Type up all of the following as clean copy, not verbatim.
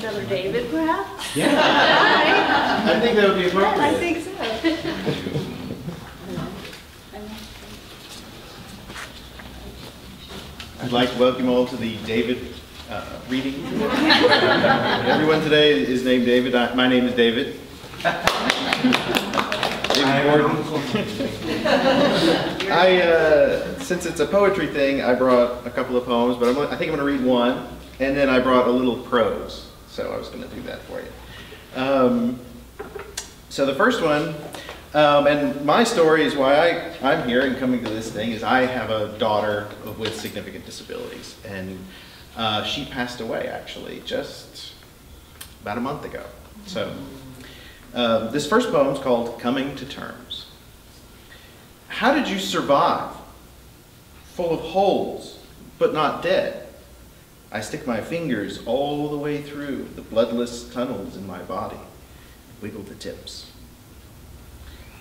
another David, perhaps? Yeah. I think that would be appropriate. I think so. I'd like to welcome you all to the David reading. Everyone today is named David. My name is David. David Borden. Since it's a poetry thing, I brought a couple of poems, but I think I'm going to read one, and then I brought a little prose, so I was going to do that for you. So the first one, and my story is why I'm here and coming to this thing, is I have a daughter with significant disabilities, and she passed away actually just about a month ago. So this first poem is called Coming to Terms. How did you survive? Full of holes, but not dead. I stick my fingers all the way through the bloodless tunnels in my body, wiggle the tips.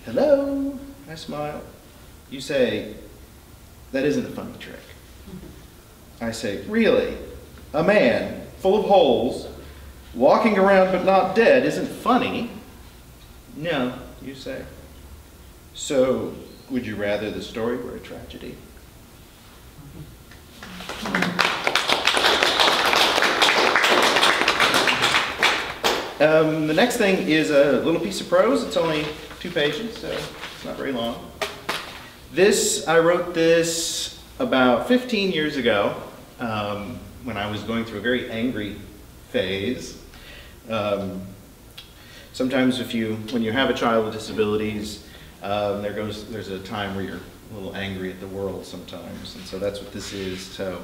Hello, I smile. You say, that isn't a funny trick. I say, really? A man full of holes, walking around but not dead isn't funny? No, you say. So, would you rather the story were a tragedy? The next thing is a little piece of prose. It's only 2 pages, so it's not very long. I wrote this about 15 years ago when I was going through a very angry phase. Sometimes when you have a child with disabilities, there's a time where you're a little angry at the world sometimes, and so that's what this is. So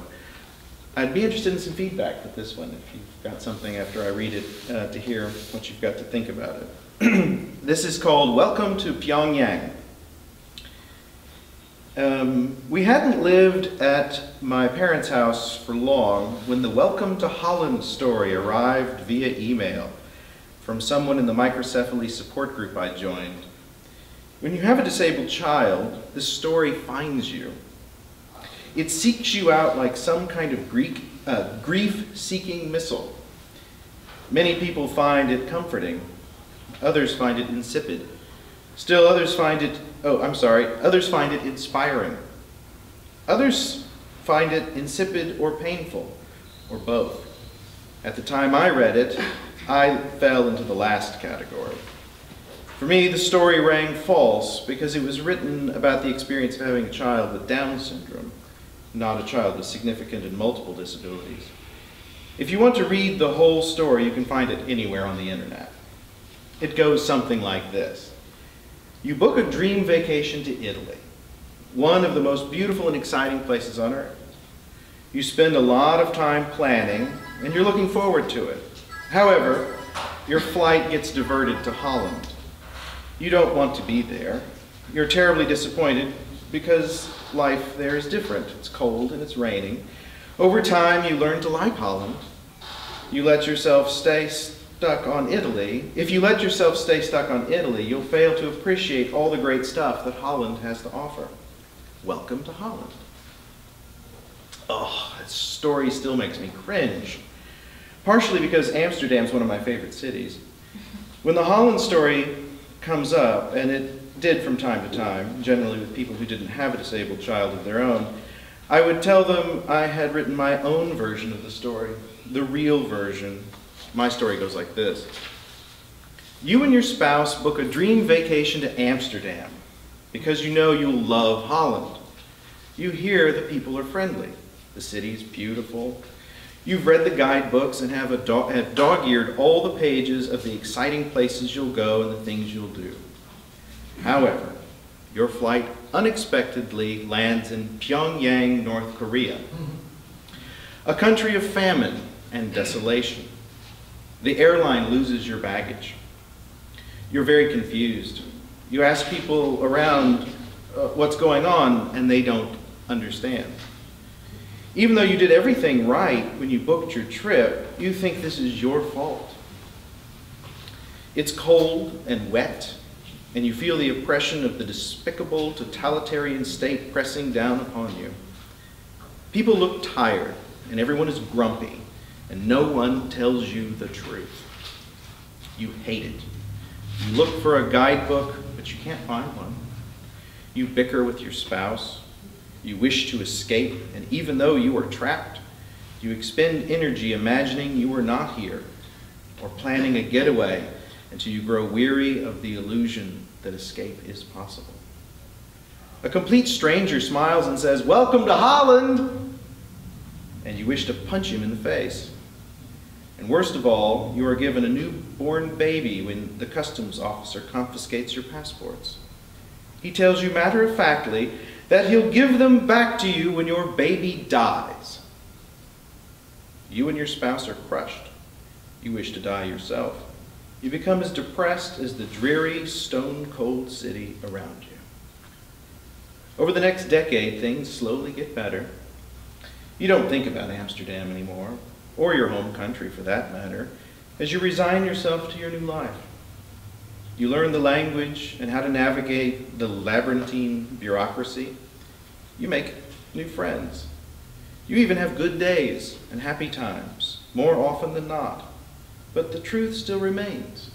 I'd be interested in some feedback with this one, if you've got something after I read it to hear what you've got to think about it. This is called Welcome to Pyongyang. We hadn't lived at my parents' house for long when the Welcome to Holland story arrived via email from someone in the microcephaly support group I joined. When you have a disabled child, this story finds you. It seeks you out like some kind of grief-seeking missile. Many people find it comforting. Others find it insipid. Still others find it, others find it inspiring. Others find it insipid or painful, or both. At the time I read it, I fell into the last category. For me, the story rang false because it was written about the experience of having a child with Down syndrome, not a child with significant and multiple disabilities. If you want to read the whole story, you can find it anywhere on the internet. It goes something like this. You book a dream vacation to Italy, one of the most beautiful and exciting places on earth. You spend a lot of time planning, and you're looking forward to it. However, your flight gets diverted to Holland. You don't want to be there. You're terribly disappointed because life there is different. It's cold and it's raining. Over time, you learn to like Holland. You let yourself stay stuck on Italy. If you let yourself stay stuck on Italy, you'll fail to appreciate all the great stuff that Holland has to offer. Welcome to Holland. Oh, that story still makes me cringe. Partially because Amsterdam's one of my favorite cities. When the Holland story comes up, and it did from time to time, generally with people who didn't have a disabled child of their own, I would tell them I had written my own version of the story, the real version. My story goes like this. You and your spouse book a dream vacation to Amsterdam because you know you'll love Holland. You hear the people are friendly. The city's beautiful. You've read the guidebooks and have dog-eared all the pages of the exciting places you'll go and the things you'll do. However, your flight unexpectedly lands in Pyongyang, North Korea, a country of famine and desolation. The airline loses your baggage. You're very confused. You ask people around what's going on, and they don't understand. Even though you did everything right when you booked your trip, you think this is your fault. It's cold and wet, and you feel the oppression of the despicable totalitarian state pressing down upon you. People look tired, and everyone is grumpy. and no one tells you the truth. You hate it. You look for a guidebook, but you can't find one. You bicker with your spouse. You wish to escape, and even though you are trapped, you expend energy imagining you are not here, or planning a getaway until you grow weary of the illusion that escape is possible. A complete stranger smiles and says, "Welcome to Holland!" And you wish to punch him in the face. And worst of all, you are given a newborn baby when the customs officer confiscates your passports. He tells you matter-of-factly that he'll give them back to you when your baby dies. You and your spouse are crushed. You wish to die yourself. You become as depressed as the dreary, stone-cold city around you. Over the next decade, things slowly get better. You don't think about Amsterdam anymore, or your home country for that matter, as you resign yourself to your new life. You learn the language and how to navigate the labyrinthine bureaucracy. You make new friends. You even have good days and happy times, more often than not. But the truth still remains.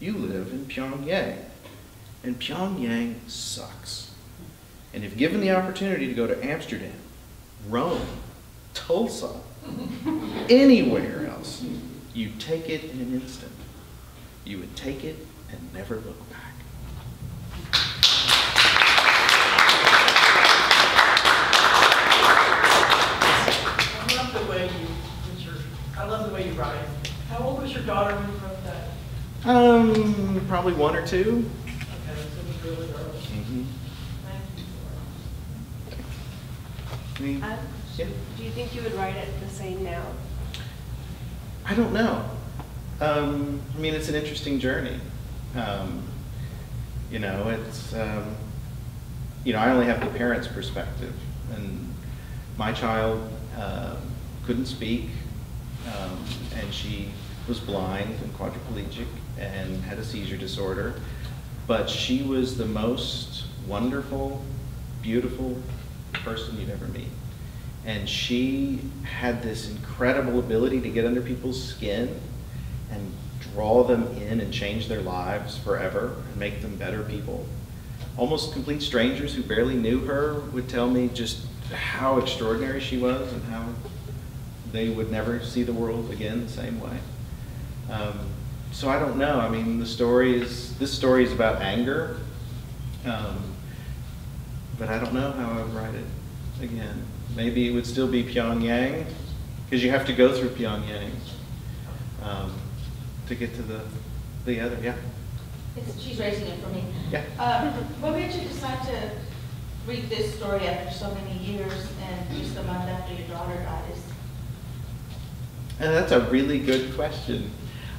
You live in Pyongyang, and Pyongyang sucks. And if given the opportunity to go to Amsterdam, Rome, Tulsa, anywhere else, you'd take it in an instant. You would take it and never look back. I love the way you write. How old was your daughter when you wrote that? Probably 1 or 2. Okay, so it was really early. Mm-hmm. Thank you. Yeah. Do you think you would write it the same now? I don't know. I mean, it's an interesting journey. You know, it's, you know, I only have the parents' perspective, and my child couldn't speak, and she was blind and quadriplegic and had a seizure disorder, but she was the most wonderful, beautiful person you'd ever meet. And she had this incredible ability to get under people's skin and draw them in and change their lives forever and make them better people. Almost complete strangers who barely knew her would tell me just how extraordinary she was and how they would never see the world again the same way. So I don't know. I mean, this story is about anger, but I don't know how I would write it again. Maybe it would still be Pyongyang, because you have to go through Pyongyang to get to the other. Yeah. She's raising it for me. Yeah. What made you decide to read this story after so many years and just a month after your daughter dies? And that's a really good question.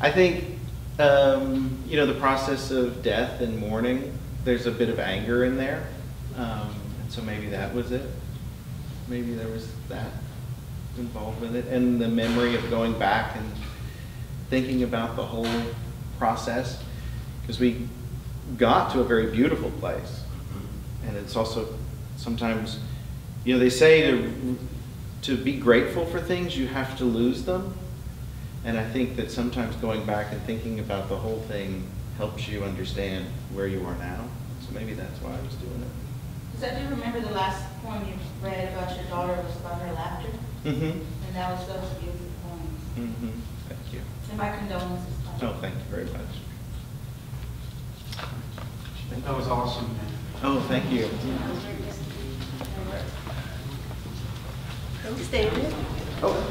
I think, you know, the process of death and mourning, there's a bit of anger in there. And so maybe that was it. Maybe there was that involved with it. And the memory of going back and thinking about the whole process. Because we got to a very beautiful place. And it's also sometimes, you know, they say to be grateful for things, you have to lose them. And I think that sometimes going back and thinking about the whole thing helps you understand where you are now. So maybe that's why I was doing it. Because I do remember the last poem you read about your daughter was about her laughter. Mm-hmm. And that was those beautiful poems. Mm-hmm. Thank you. And my condolences. Oh, thank you very much. That was awesome, man. Oh, thank you. Thanks, David. Oh.